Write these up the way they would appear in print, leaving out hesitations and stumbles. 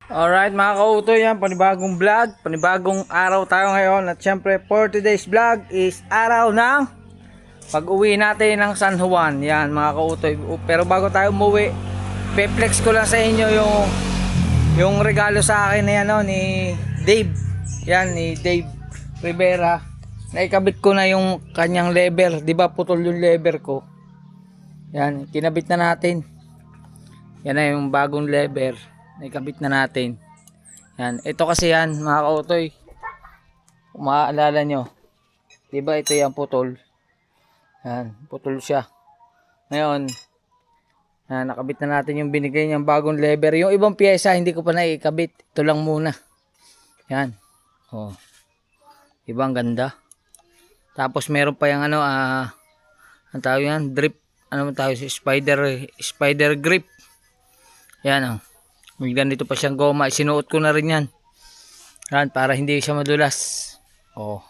Alright mga kautoy, yan panibagong vlog, panibagong araw tayo ngayon. At syempre for today's vlog is araw ng pag-uwi natin ng San Juan. Yan mga kautoy. Pero bago tayo umuwi, pe-flex ko lang sa inyo yung regalo sa akin na yan, no, ni Dave. Yan, ni Dave Rivera. Naikabit ko na yung kanyang lever. Diba putol yung lever ko. Yan, kinabit na natin. Yan na yung bagong lever. Naikabit na natin. Yan. Ito kasi yan mga kautoy. Kung maaalala nyo. Diba ito yung putol. Yan. Putol siya. Ngayon. Yan. Nakabit na natin yung binigay niyang bagong lever. Yung ibang pyesa hindi ko pa naikabit. Ito lang muna. Yan. Oh. Diba ang ganda. Tapos meron pa yung ano. Ang tawag yan. Drip. Ano tawag? Spider grip. Yan oh. May ganito pa siyang goma. Isinuot ko na rin yan. Yan, para hindi siya madulas. Oh.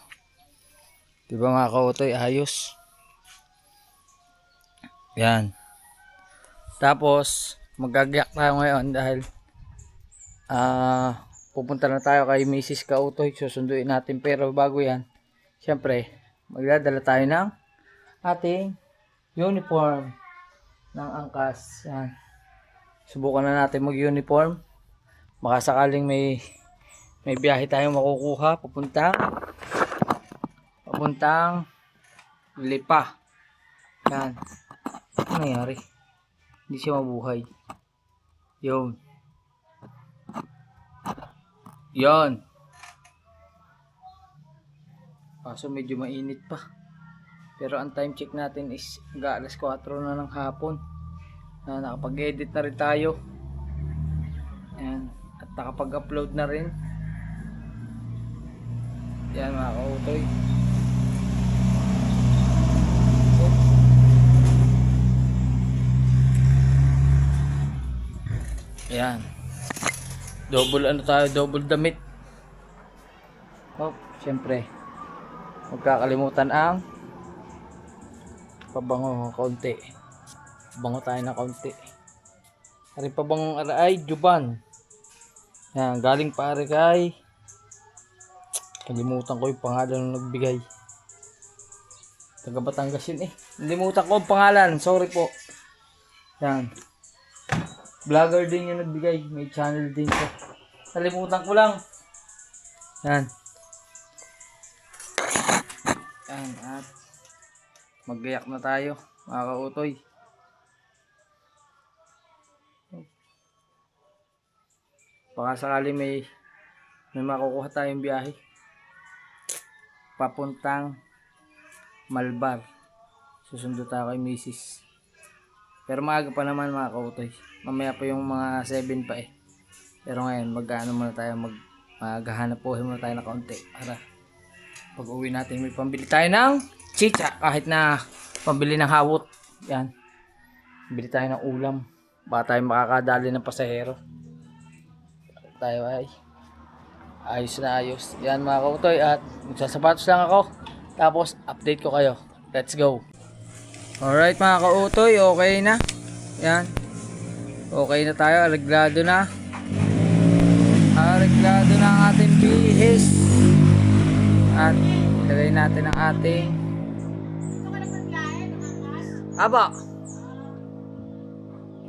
Diba mga kautoy? Ayos. Yan. Tapos, magagayak tayo ngayon dahil pupunta na tayo kay Mrs. Kautoy. Susunduin natin. Pero bago yan, syempre, magdadala tayo ng ating uniform ng angkas. Yan. Subukan na natin mag-uniform. Baka sakaling may biyahe tayong makukuha papuntang Lipa. Yan. Ano nangyari? Hindi siya mabuhay. Yun. Yun. Kaso medyo mainit pa. Pero ang time check natin is alas 4 na ng hapon. Nakapag-edit na rin tayo. Ayan. At nakapag-upload na rin. Yan mga kautoy. Ayan. Double ano tayo, double damit. Syempre. Huwag kakalimutan ang pabango konti. Bango tayo na kaunti. Ari pa bang aray Juban. Yan, galing pare kay. Kalimutan ko yung pangalan ng nagbigay. Taga Batangas yun eh. Nalimutan ko ang pangalan. Sorry po. Yan. Vlogger din yung nagbigay. May channel din ko. Nalimutan ko lang. Yan. Yan. At maggayak na tayo mga kautoy. Baka sakali may makukuha tayong biyahe papuntang Malbar. Susundo tayo kay Mrs. Pero maaga pa naman mga kautoy. Mamaya pa yung mga 7 pa eh. Pero ngayon mag-ano muna tayo, maghahanap buhay muna tayo na kaunti para pag uwi natin may pambili tayo ng chicha, kahit na pambili ng hawot. Yan. Bili tayo ng ulam. Baka tayo makakadali ng pasahero. Tayo ay ayos na ayos. Yan mga kautoy, at magsasapatos lang ako. Tapos update ko kayo. Let's go. Alright mga kautoy, okay na. Yan. Okay na tayo. Areglado na. Areglado na ang ating bihis. At ilagay natin ang ating aba.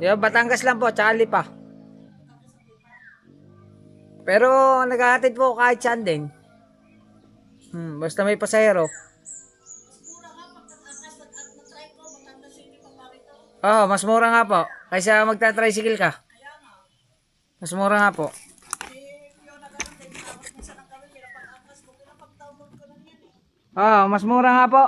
Diba, Batangas lang po, tsaka Lipa. Pero naghahatid po kahit saan din. Basta may pasahero. Mas mura nga po. Kaysa magta-tricycle ka. Mas mura nga po. Mas mura nga po.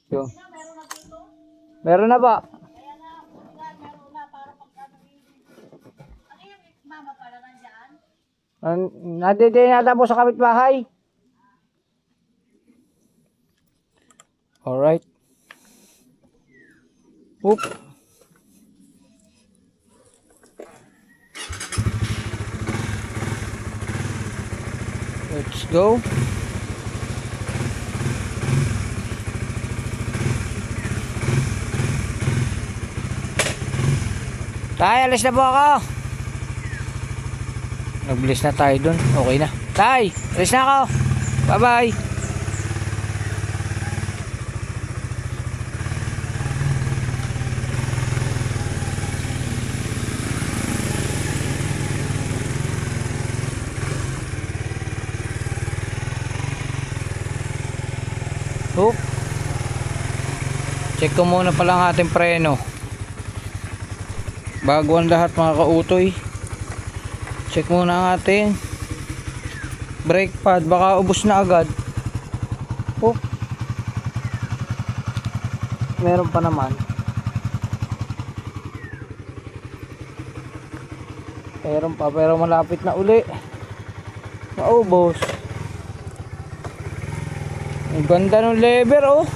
Yo. Meron na po. Nandito yata po sa kapitbahay. Alright. Oop. Let's go. Tay, alis na po ako. Nagbilis na tayo dun. Okay na. Tay, alis na ako. Bye bye. Oop. Check ko muna pala ang ating preno. Bago ang lahat mga kautoy. Check muna ang ating brake pad. Baka ubos na agad. Oop. Meron pa naman. Meron pa pero malapit na uli. Maubos. Ang ganda ng lever oh.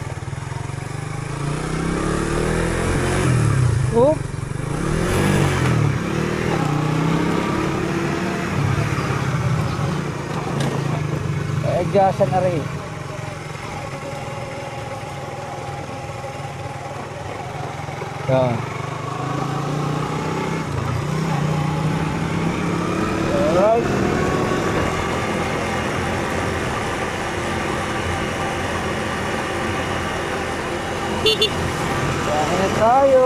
Oh. Adjustan na rin. Yan. Alright. Yan na tayo.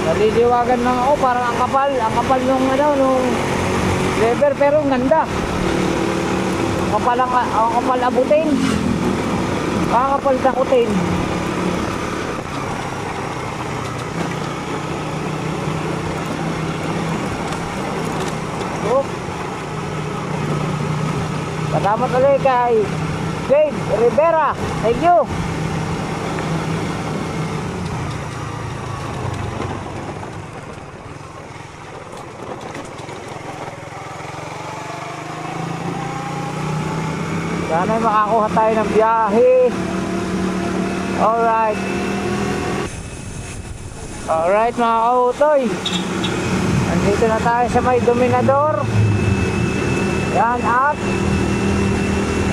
Naliliwagan lang ako, parang ang kapal nung nung lever, pero ang ganda. Ang kapal abutin. Kakapal takutin. Oh. Salamat ulit kay Jade Rivera. Thank you. Sana makakuha tayo ng biyahe. Alright. Alright mga kautoy. Nandito na tayo sa may Dominador. Yan at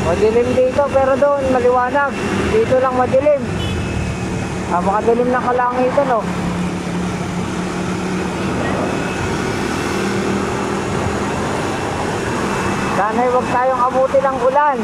madilim dito pero doon maliwanag. Dito lang madilim. Makadilim ng kalangitan oh. Sana'y huwag tayong abuti ng ulan.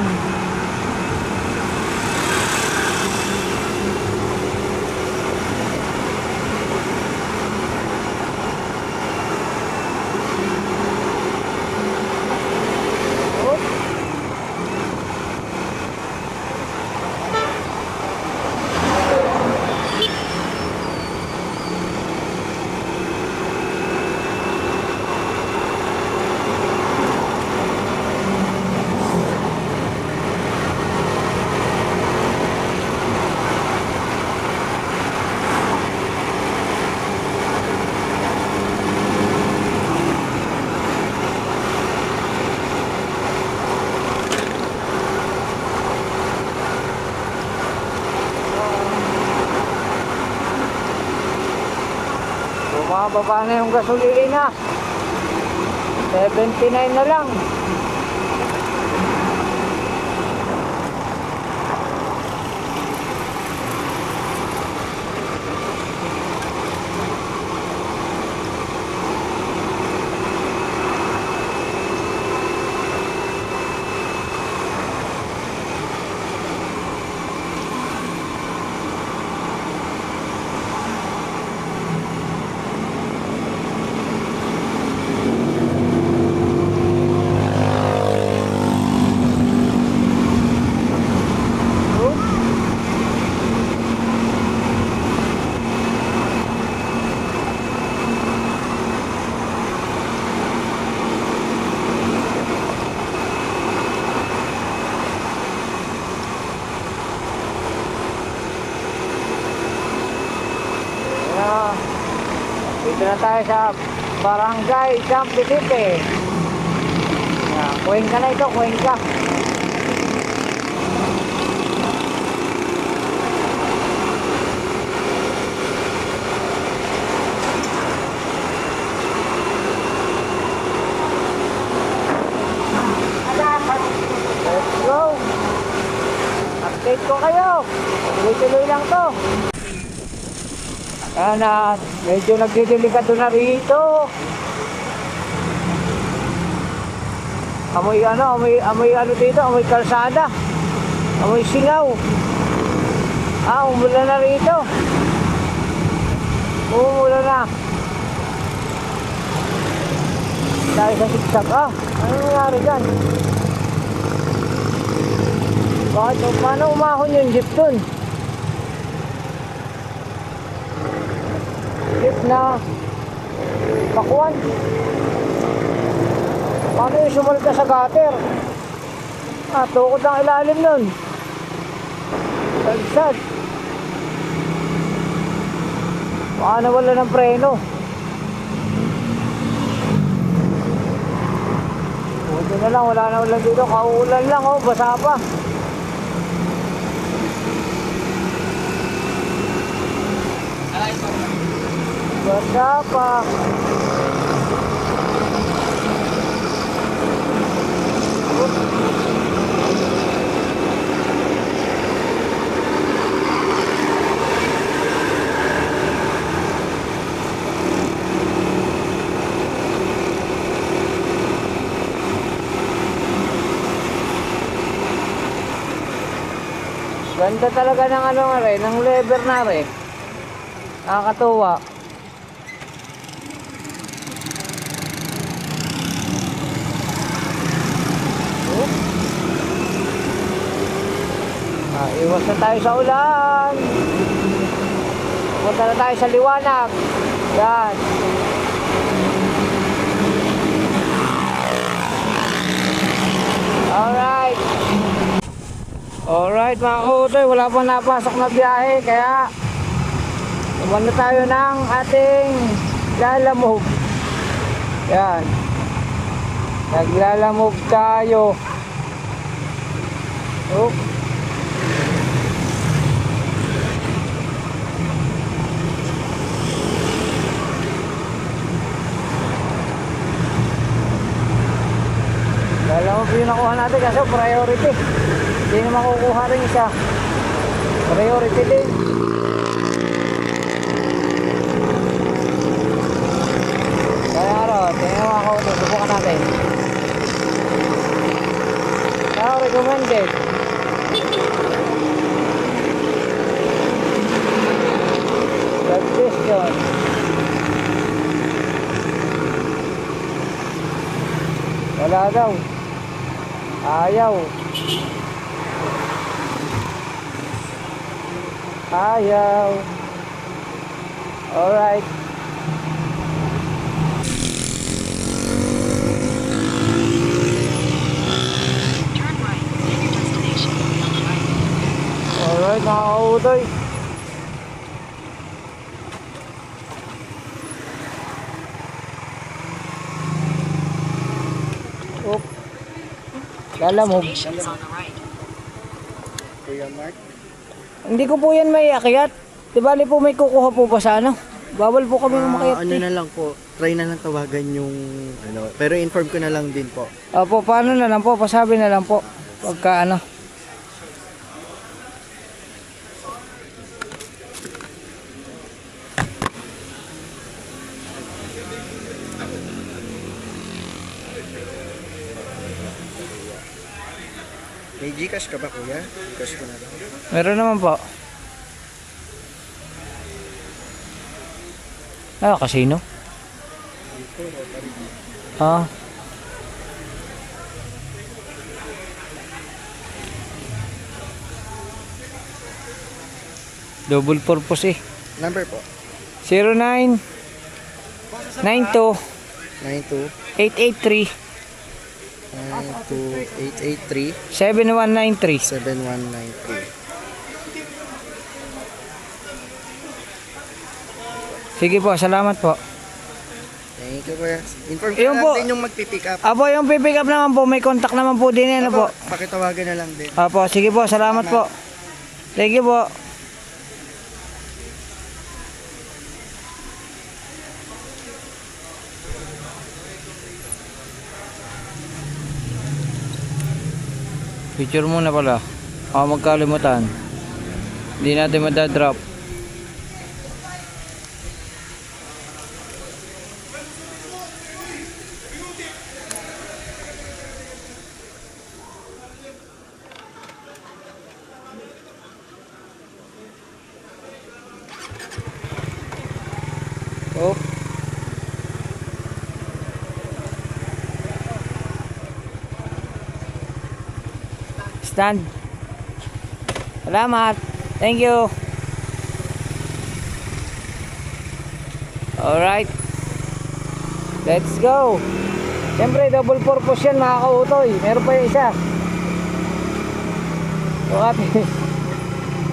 Bumababa na yung gasolina. 79 na lang. Dito na tayo sa Barangay Sampitite. Cuenca na ito, Cuenca. ko kayo. Tuloy-tuloy lang to. Ayan na, medyo nagdidelikado na rito. Amoy ano dito, amoy kalsada. Amoy singaw. Umula na rito. Umula na. Dahil sa siksak. Ano nangyari dyan? Paano umahon yung jeep dun? Jeep na pakuan. Paano yung sumalta sa gutter? Tukod ang ilalim nun. Sagsag. Baka nawala ng preno. Buti na lang, wala na ulan dito. Kauulan lang, basa pa. Basa pa. Ganda talaga ng ano nga rin, ng lever na rin. Nakakatuwa. Iwas na tayo sa ulan. Punta na tayo sa liwanag. Yan. Alright. Alright mga kautoy, wala pang napasok na biyahe, kaya naman na tayo ng ating lalamog. Yan. Naglalamog tayo. Lalamog yung nakuha natin kasi priority. Hindi na makukuha rin isa. Priority din. Kaya tingnan mo ako ito. Subukan natin. Now recommended. Suggestion. Wala daw. Ayaw. Ayaw. Alright. Alright mga kautoy. Lalamog. Kuya Mark? Hindi ko po yan may akyat. Di bali po may kukuha po pa sa ano. Bawal po kami makyat. Ano na lang po, try na lang tawagan yung ano, pero inform ko na lang din po. Opo, paano na lang po, pasabi na lang po. Pagka ano. May Gcash ka ba kuya? Gcash ko na lang. Meron naman po. Casino? Double purpose eh. Number po? 09 92 92 883 92883 7193. 7193. Sige po, salamat po. Thank you kuya. Inform ko Yung na po. lang din yung mag-pick up. Apo, yung pipick up naman po, may contact naman po din yan po. Pakitawagan na lang din. Apo, sige po, salamat po. Thank you po. Picture muna pala. magkalimutan. Hindi natin madadrop. Oh. Stand. Salamat. Thank you. Alright. Let's go. Siyempre, double purpose yan mga kautoy. Meron pa yung isa.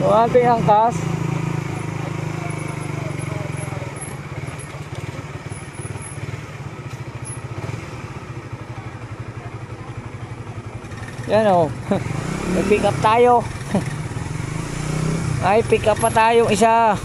Yung ating angkas. Yan o. Nag-pick up tayo. Ay, pick up pa tayong isa.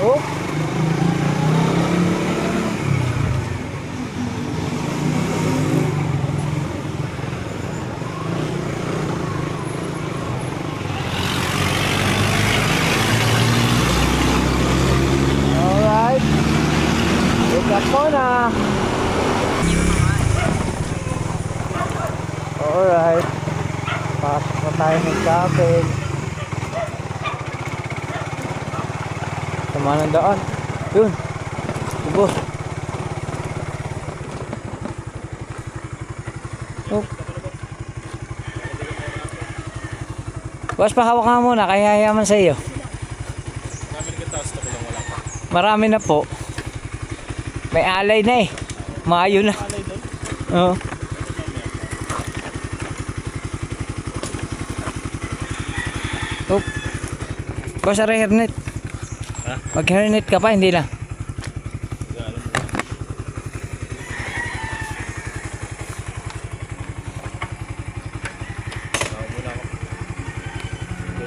Oh. Pick up na. Alright. Pasok na tayo ng cabin. Sama ng daan. Yun. Dibo. Oh. Boss, pahawak ka muna. Kaya yaman sa iyo. Marami na po. May alay na eh. Mayo na. Oo. Oh. Boss, aray hairnet. Ha? Mag-hairnet ka pa, hindi na.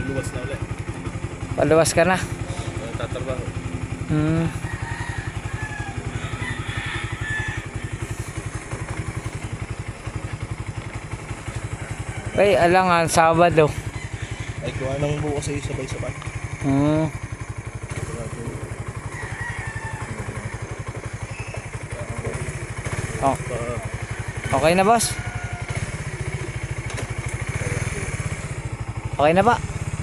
Luwas na ulit. Paluwas ka na. Tatrabaho. Ay, alangan, Sabado. Ay, kuha nang bukas sa'yo sabay-sabay. Oh. Okay na, boss? Okay na ba?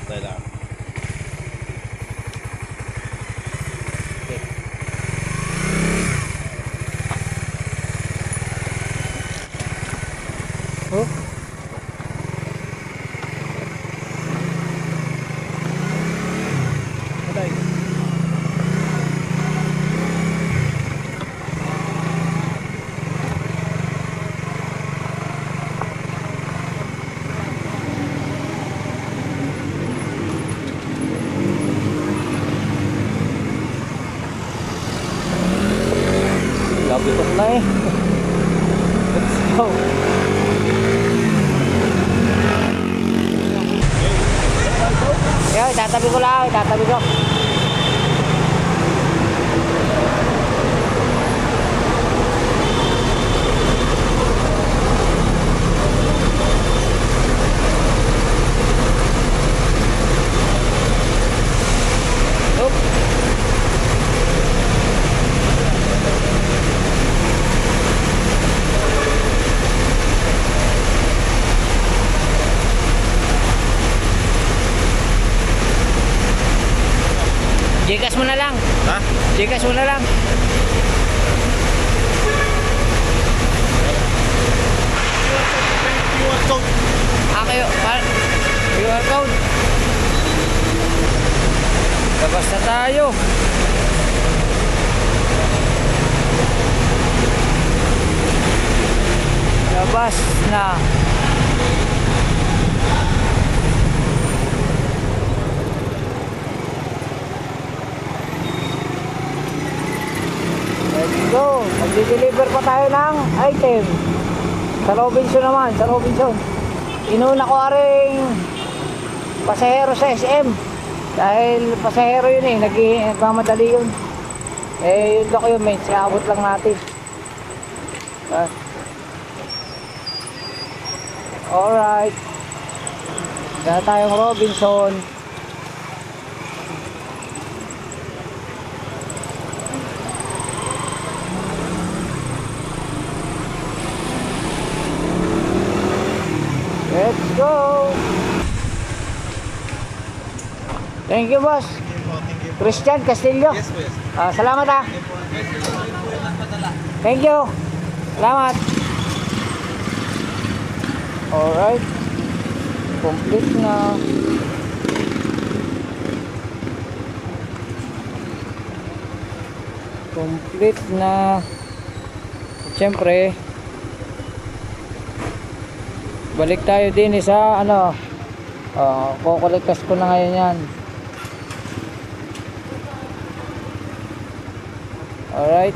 Tayo lang. Oh. Labitok na eh. Let's go. Yo, tatabi ko lang, tatabi ko. Gcash mo na lang. Ha? Gcash mo na lang. QR code. Kayo, QR code. Labas na tayo. Labas na. Let's go. Mag-deliver pa tayo ng item. Sa Robinson naman, sa Robinson. inuna ko rin pasahero sa SM. Dahil pasahero yun eh, nagmamadali yun. Eh, yung documents, iabot lang natin. Alright. Dala tayong Robinson. Let's go! Thank you, boss. Christian Castillo. Yes, yes. Salamat ah. Thank you. Salamat. Alright. Complete na. Complete na. Siyempre, balik tayo din sa ano, kukolektas ko na ngayon yan. Alright.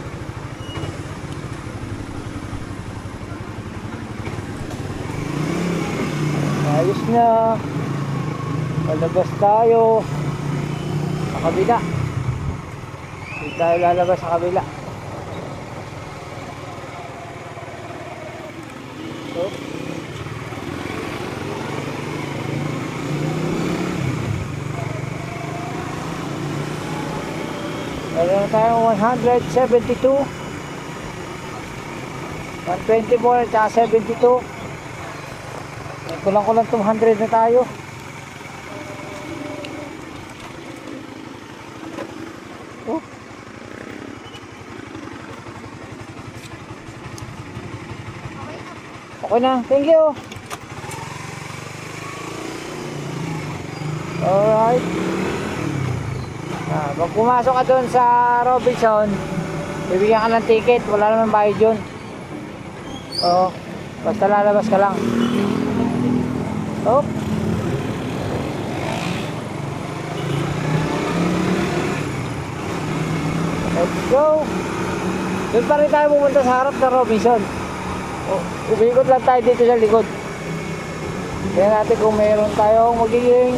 Ayos na. Lalabas tayo sa kabila. Hindi tayo lalabas sa kabila. So, meron tayong 172, 124 at saka 72. Kulang-kulang 200 na tayo. Oh. Okay na, thank you. Alright. Pag pumasok ka doon sa Robinson, bibigyan ka ng ticket, wala naman bayad yun. Oo, basta lalabas ka lang. Oh. Let's go. Doon pa rin tayo pumunta sa harap ng Robinson. Umikot lang tayo dito sa likod. Tingnan natin kung mayroon tayong magiging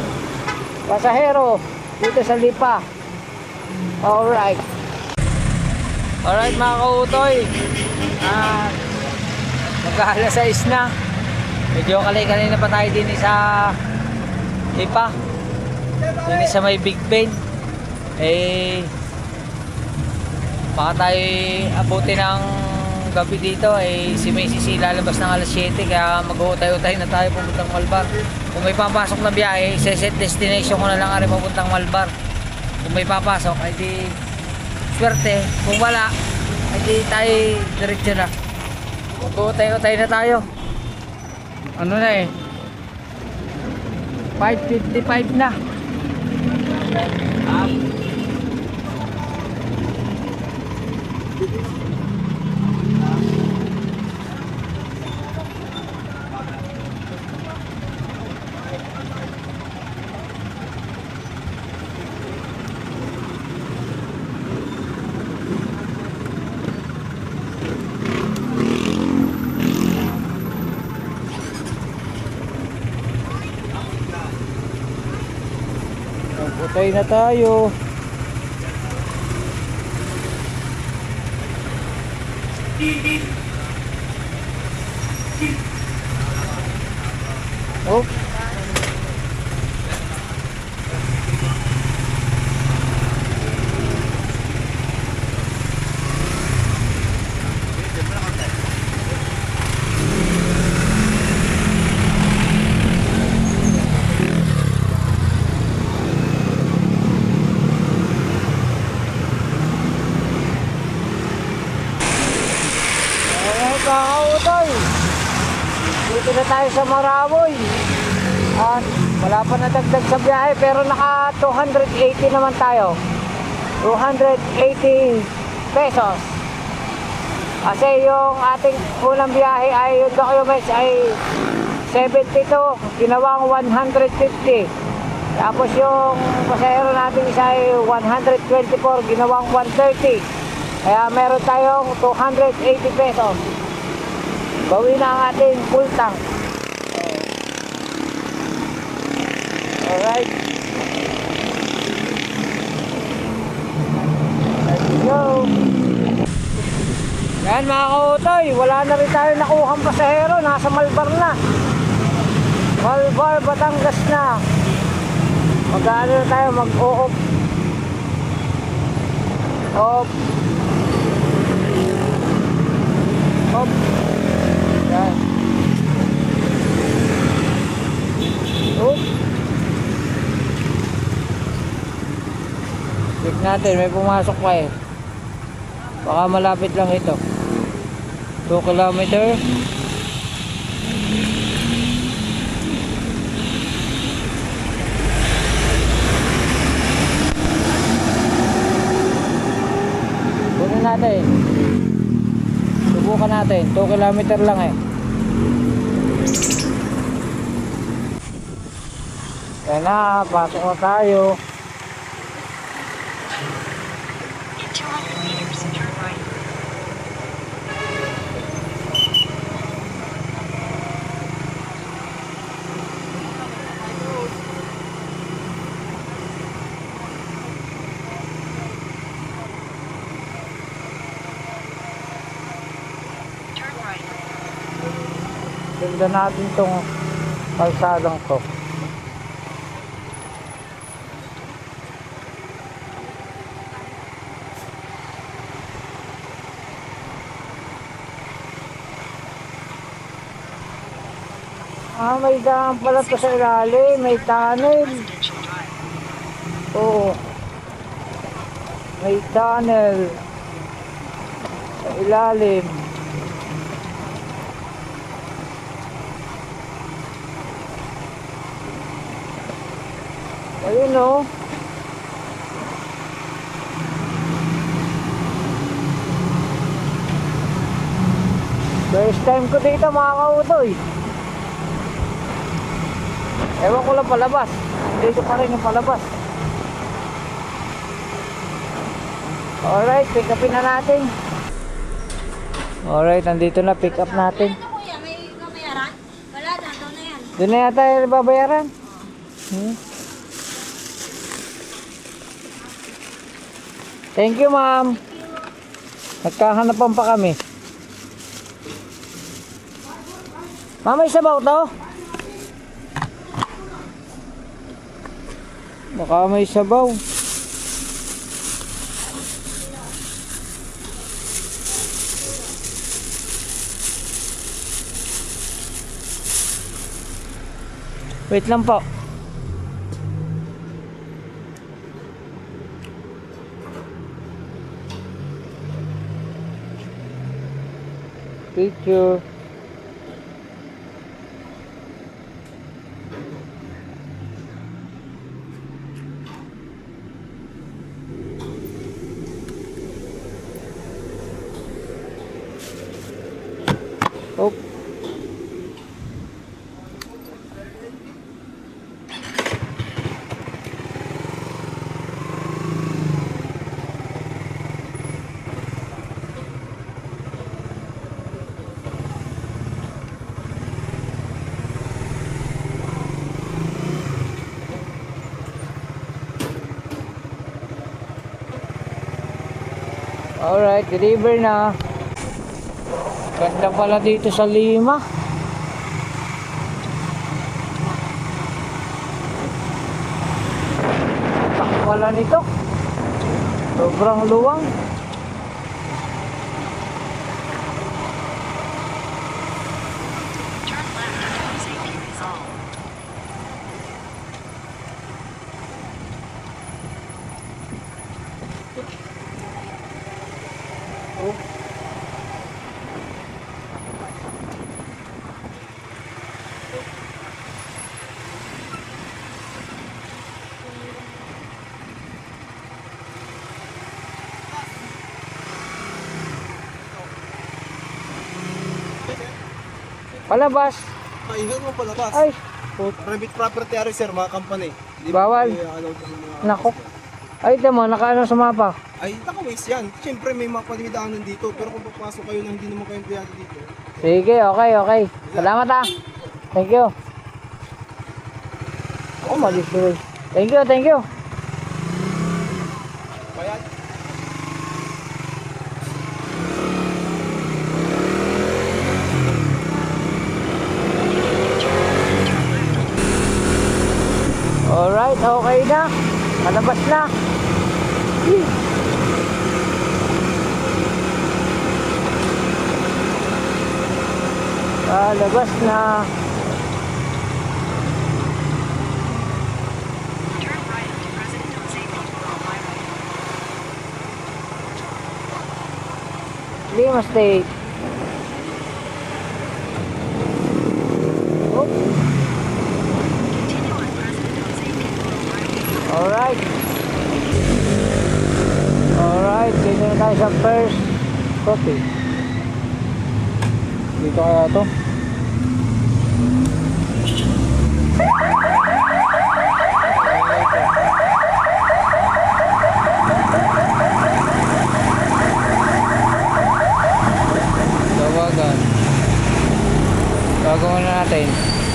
pasahero dito sa Lipa. Alright. Alright mga kautoy. Mag-aalas 6 na. Medyo kanina pa tayo din sa Lipa. Din sa may Big Ben. Eh, baka tayo abuti ng gabi dito. Eh, si Macy's lalabas ng alas 7. Kaya mag-uutay-utay na tayo pupuntang Malbar. Kung may papasok na biyahe, set destination ko na lang rin pupuntang Malbar. Kung may papasok, ay di swerte. Kung wala, ay di tayo diretso na. Mag-uutay-utay na tayo. Ano na eh, 5:55 na. Utay na tayo. Oh. Kautoy, dito na tayo sa Maraboy. At wala pa nadagdag sa biyahe pero naka 280 naman tayo. 280 pesos. Kasi yung ating unang biyahe ay yung documents ay 72, ginawang 150. Tapos yung pasahero natin isa ay 124, ginawang 130. Kaya meron tayong 280 pesos. Bawi na ang ating full tank. Alright. Let's go. Yan mga kautoy, wala na rin tayo nakuhang pasahero, nasa Malbar na. Malbar, Batangas na. Mag-ano na tayo, mag-o-off. Off. Off. Yan. Off. Check natin, may pumasok pa eh. Baka malapit lang ito. 2 kilometer. Kunin natin. Subukan natin. 2 kilometer lang eh. Kaya na, pasok na tayo. In 200 meters, turn right. Turn right. Sundan natin tong kalsadang to. May daan pala to sa ilalim, may tunnel. Residential drive. Oo. May tunnel sa ilalim. Ayun o. First time ko dito mga kautoy. Ewan ko lang palabas. Dito pa rin yung palabas. Alright, pick upin na natin. Alright, nandito na, pick up natin. Ano kuya, may babayaran? Wala na, doon na yan. Doon na yata yung babayaran. Thank you, ma'am. Nagkahanapan pa kami. Ma'am, may sabaw to? Baka may sabaw. Wait lang po. Picture. Oh. Alright, deliver na. Ganda pala dito sa Lima. Tak pala nito. Sobrang luwang. Turn left until safety resolved. Oh. Palabas. Ay, hindi mo palabas. Ay, Private property ari sir, mga company. Di Bawal. allowed ang mga- nako. Ay, tama, nakaano sa mapa. Ay, naka-waste yan. Siyempre may mga paligidaanan dito. Pero kung papasok kayo na hindi naman kayo empleyado dito. Sige, okay, okay. Salamat ah. Thank you. Oh, mali-free. Thank you, thank you. Bayad. Alright, okay na. Malabas na. Malabas na. Turn right onto President Jose Rizal Highway. Lima State. Oh, Continue on President Jose Rizal Highway. alright. Alright, dito na tayo sa first coffee. Dito kaya to? Tawagan. Tawagan na natin.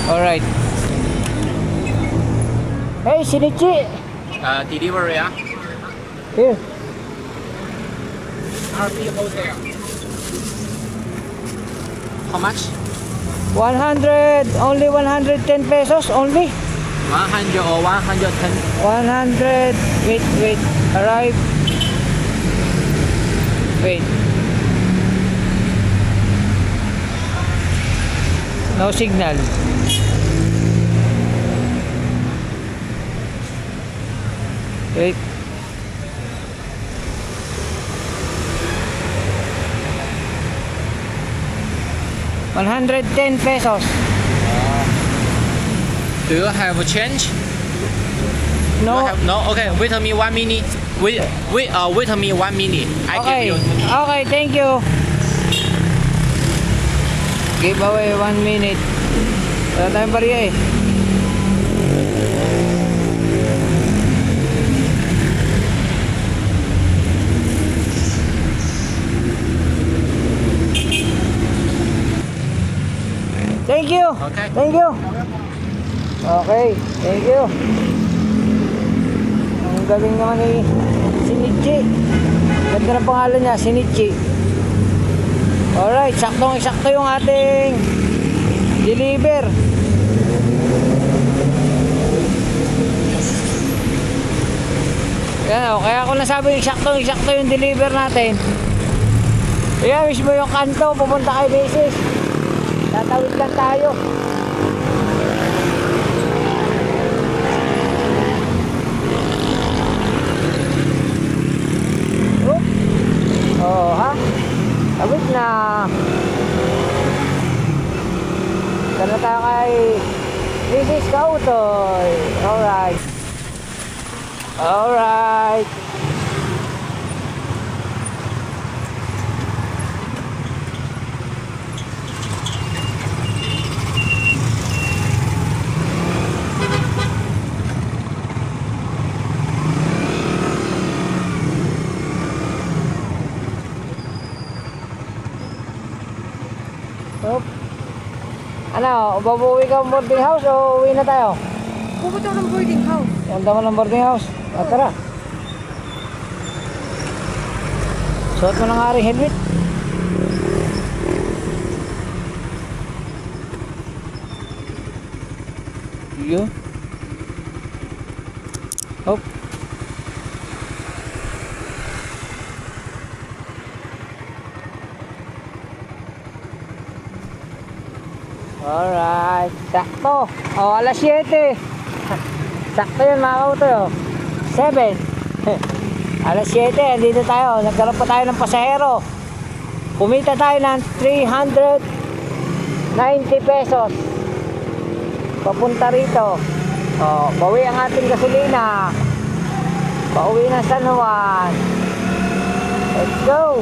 Alright. Hey, Shinichi! Delivery Here. RP Hotel. How much? 100, only 110 pesos, only. 100 or 110? 100, wait, arrive. Wait. No signal. Wait. $110 pesos. Do you have a change? No. You have, no? Okay, wait me 1 minute. Wait me 1 minute. I Okay. give you. Okay, thank you. Give away 1 minute. Wala tayong bariya eh. Thank you. Okay. Thank you. Okay, thank you. Ang galing naman ni Shinichi. Ganda ng pangalan niya, Shinichi. Alright, saktong-sakto yung ating deliver. Yan o, kaya ako nasabi yung saktong-sakto yung deliver natin. Kaya mismo yung kanto, pupunta kay Macy's. Tatawid lang tayo. Oh, ha? Tawid na. Sana tayo kay Mrs. Kautoy. Alright. Alright. Oop. Ano, babuwi ka ng boarding house o uwi na tayo? Pupunta ako ng boarding house. Ang dama ng boarding house. Ah, tara. Suot mo na nga rin helmet. Yun. Hop. Alright, sakto. Oh, alas 7. Sakto yun mga kautoy. Oh. 7. Alas 7, dito tayo. Nagkaroon pa tayo ng pasahero. Kumita tayo ng 390 pesos. Papunta rito. Oh, bawi ang ating gasolina. Pauwi ng San Juan. Let's go.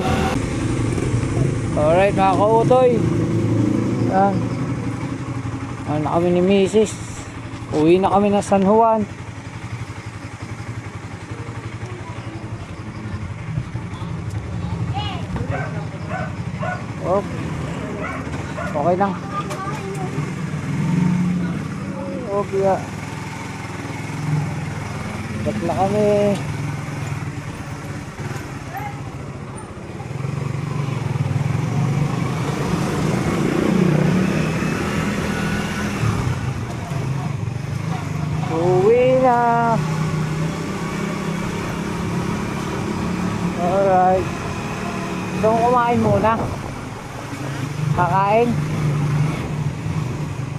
Alright mga kautoy. Yan. Ano na kami ni Mrs. Uwi na kami ng San Juan. Oh. Okay lang. Okay. Ba't na kami? Uwi na. Alright. So kumain muna. Kakain.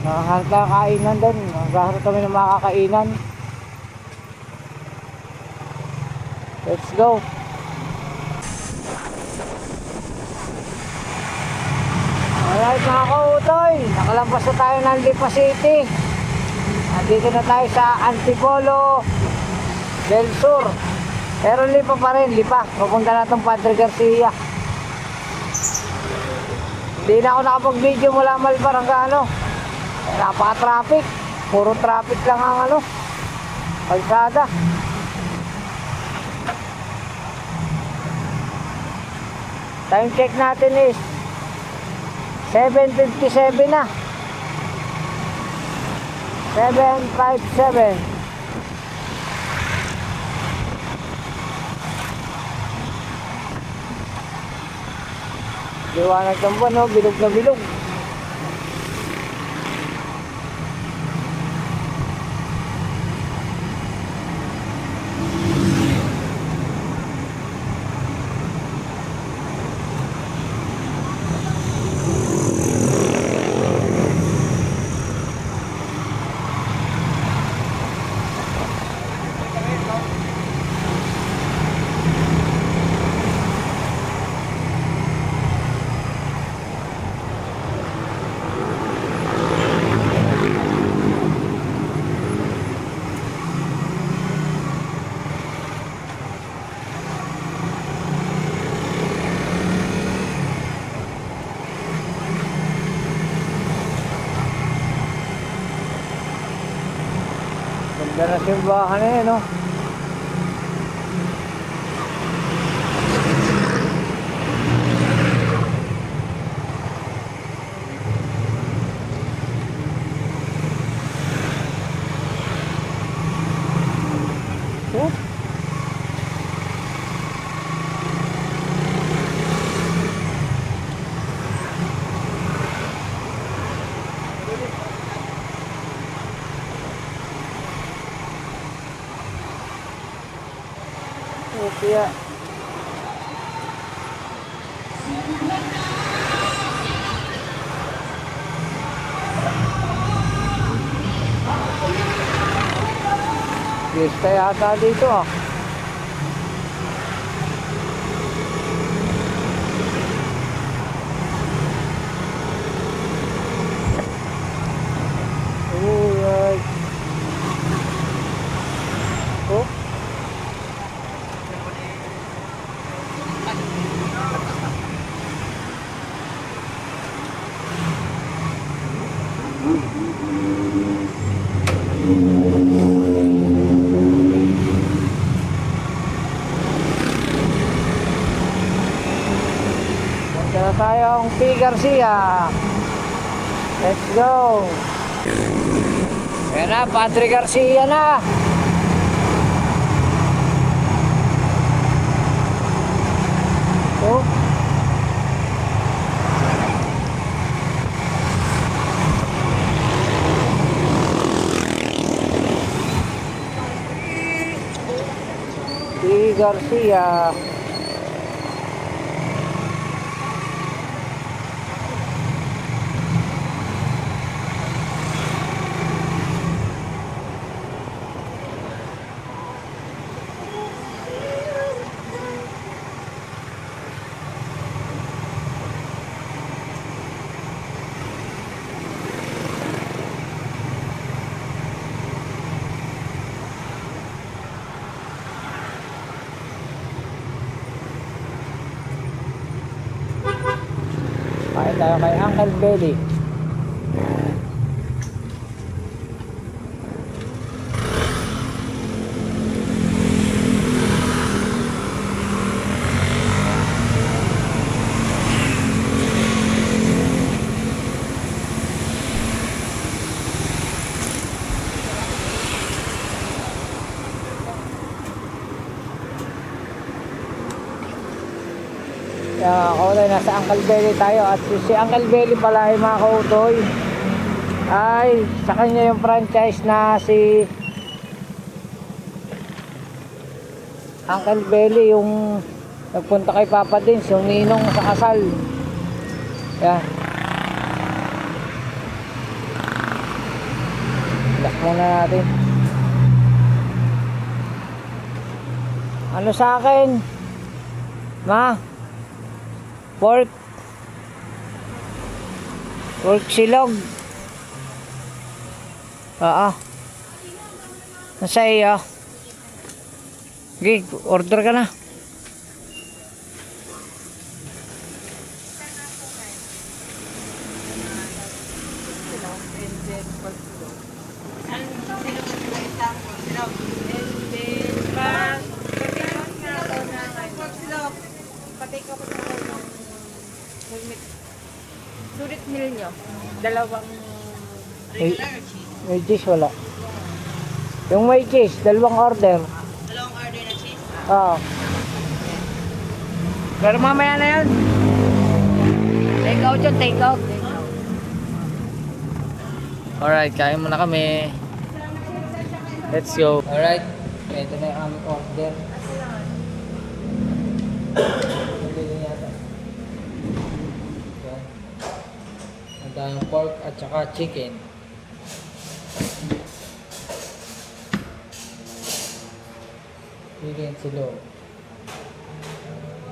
Nakahanap tayo kainan doon. Nakahanap kami ng mga kakainan. Let's go. Alright mga kautoy, nakalampas na tayo ng Lipa City. Andito na tayo sa Antipolo del Sur. Pero Lipa pa rin, Lipa. Papunta na itong Padre Garcia. Hindi na ako nakapag-video mula Malbar hanggang ano. Napaka-traffic. Puro traffic lang ang ano, kalsada. Time check natin is 7:57 na. 7:57. Liwanag ng buwan, no? Bilog na bilog. Ganda na simbahan na yun, no? Oh. Kaya fiesta yata dito ah. Alright. Oh. Punta na tayong P. Garcia. Let's go. Ayan na, Padre Garcia na. Oh. P. Garcia. Kain tayo kay Uncle Belly. Okay, nasa Uncle Belly tayo. At si Uncle Belly pala ay mga kautoy, ay sa kanya yung franchise na si Uncle Belly, yung nagpunta kay Papa Dins, yung ninong sa kasal. Yan. Lock muna natin. Ano sa akin? Ma? Pork silog. Nasa iyo. Okay, order ka na. Sulit meal nyo. Dalawang May cheese wala. Yung may cheese, dalawang order. Dalawang order na cheese. Oo. Pero mamaya na yan. Take out yun, take out. Alright, kain muna kami. Let's go. Alright, ito na yung aming order. Nandito yata. Yan. Ang daming pork at saka chicken. Chicken silo.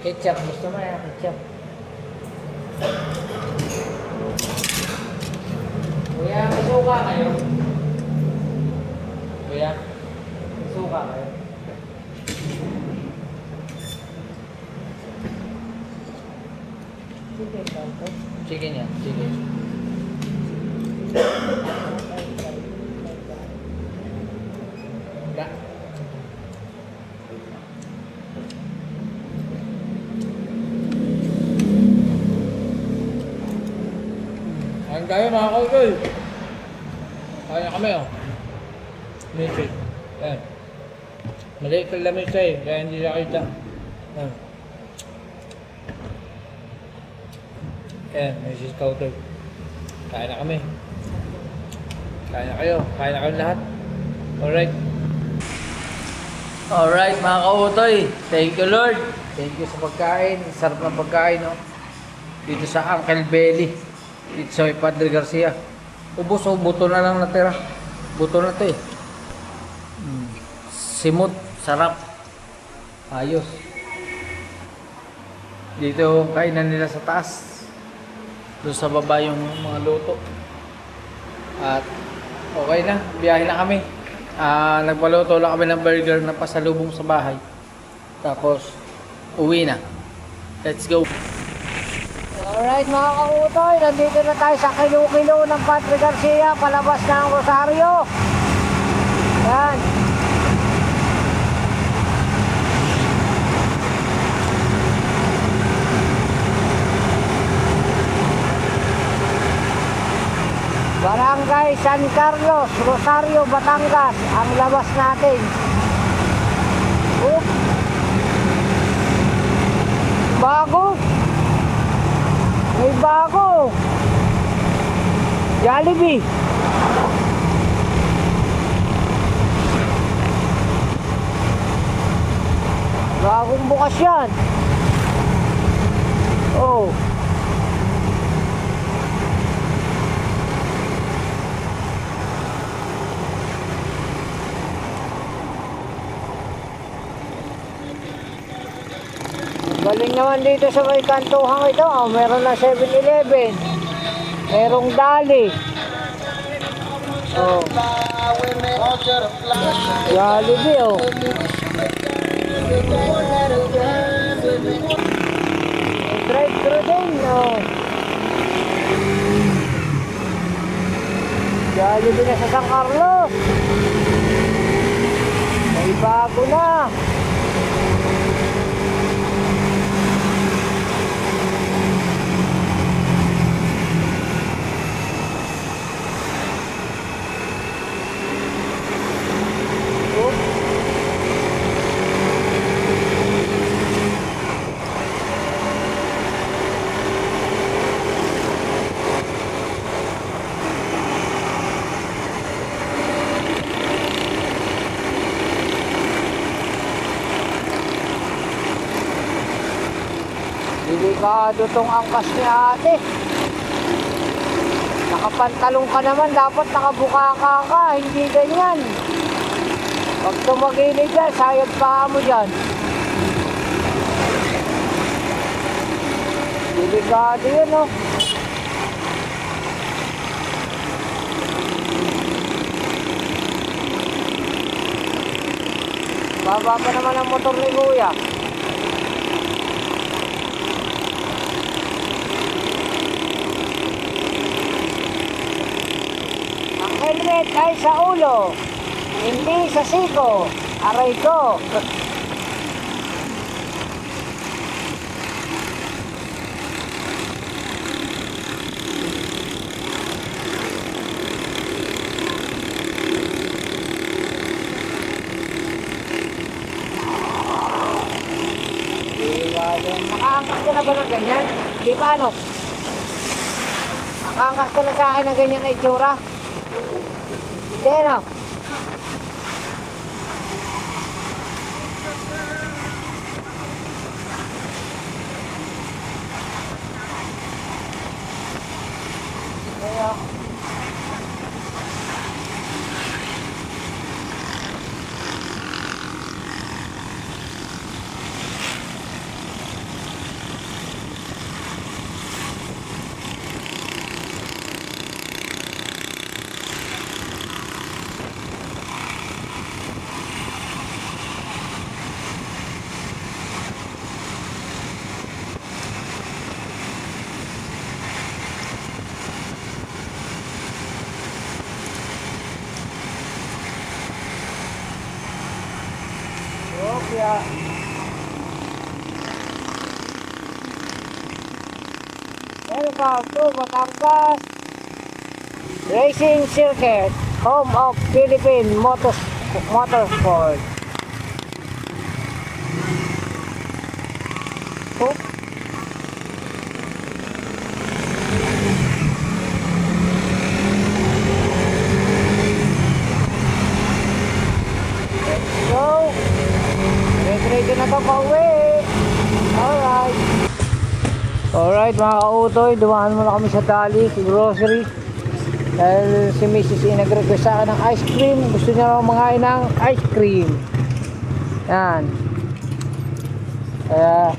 Ketchup, gusto mo yan? Ketchup. Kuya, may suka kayo? Kuya, may suka kayo? Chicken lang po. Chicken yan, chicken. Enggak. Kain tayo mga kautoy. Kain na kami oh. Milkshake. Ayan. Maliit lang lamig siya eh, kaya hindi nakita. Ayan. Ayan, may sis kautoy. Kain na kami. Kain na kayo. Kain na kayo lahat. Alright. Alright mga kautoy. Thank you Lord. Thank you sa pagkain. Sarap ng pagkain no. Dito sa Uncle Belly. Dito sa Padre Garcia. Ubus o buto na lang natira. Buto na to eh. Simot. Sarap. Ayos. Dito kainan nila sa taas. Doon sa baba yung mga luto. At okay na. Biyahe na kami. Nagpaluto lang kami ng burger na pasalubong sa bahay. Tapos uwi na. Let's go. Alright mga kautoy, nandito na tayo sa kilo-kilo ng Padre Garcia, palabas ng Rosario. Yan. Barangay San Carlos, Rosario, Batangas, ang labas natin. Bago. May bago. Jollibee. Bagong bukas yan. Oh. Galing naman dito sa may kantuhang ito. Oh, meron na 7-Eleven. Merong Dali. Oh. Jollibee oh. Drive-thru din oh. Jollibee na sa San Carlos. May bago na. Delikado tong angkas ni ate. Nakapantalong ka naman, dapat nakabuka ka, hindi ganyan. Pag tumagilid dyan, sayad pa mo dyan. Delikado yun, oh. Baba pa naman ang motor ni Kuya. Ang helmet ay sa ulo, hindi sa siko. Aray ko. Nakaangkas ka na ba ng ganyan? Di pa ano? Nakaangkas ka na sa akin ng ganyan na itsura? Hindi no? Kaya welcome to Batangas Racing Circuit, home of Philippine Motorsport. Oh. Let's go. Ready na to pauwi. Alright. Alright mga kautoy, dumaan muna kami sa Dali, sa grocery. Dahil si Mrs. nag-request sa akin ng ice cream. Gusto niya raw mangain ng ice cream. Yan. Kaya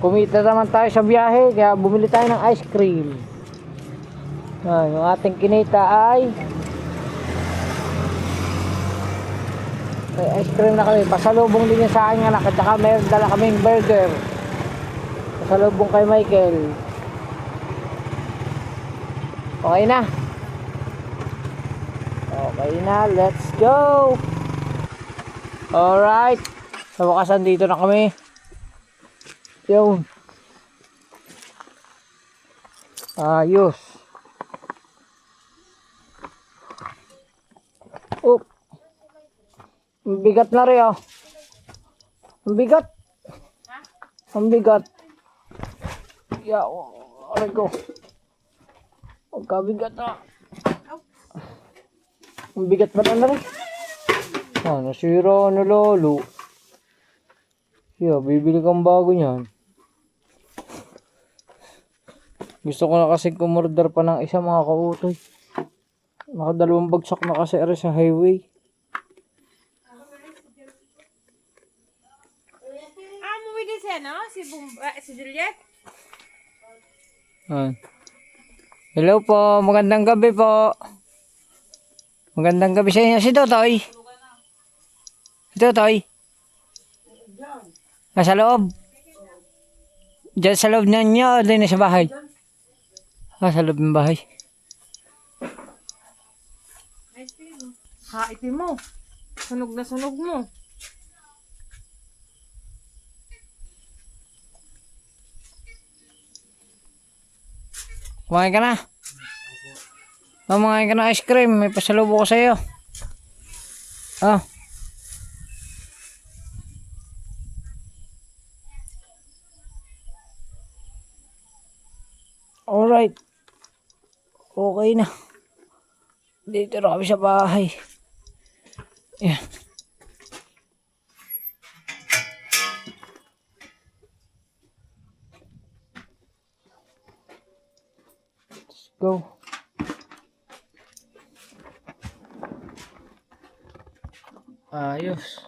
kumita naman tayo sa biyahe, kaya bumili tayo ng ice cream. Yan, yung ating kinita ay ice cream na kami. Pasalubong din niya sa akin anak. At saka mayroon dala kaming burger. Pasalubong kay Michael. Okay na. Okay na. Let's go. Alright. Sa wakas andito na kami. Yun. Ayos. Oop. Ang bigat na rin, oh. Ang bigat. Ang bigat. Yeah, aray ko. Ang kabigat na. Ang bigat pa na rin. Ah, nasira na lolo. Yeah, bibili kang bago niyan. Gusto ko na kasi kumorder pa ng isa mga kautoy. Nakadalawang bagsak na kasi ari sa highway. Si Juliet? Hello po, magandang gabi po. Magandang gabi sa inyo. Si Totoy. Si Totoy. Nasa loob. Diyan sa loob ninyo o din sa bahay? Sa loob ng bahay. Haitin mo. Sunog na sunog mo. Kumain ka na? Kumain ka na ice cream. May pasalubo ko sa iyo. Ah. Alright. Okay na. Dito na kami sa bahay. Yeah. go. Ayos.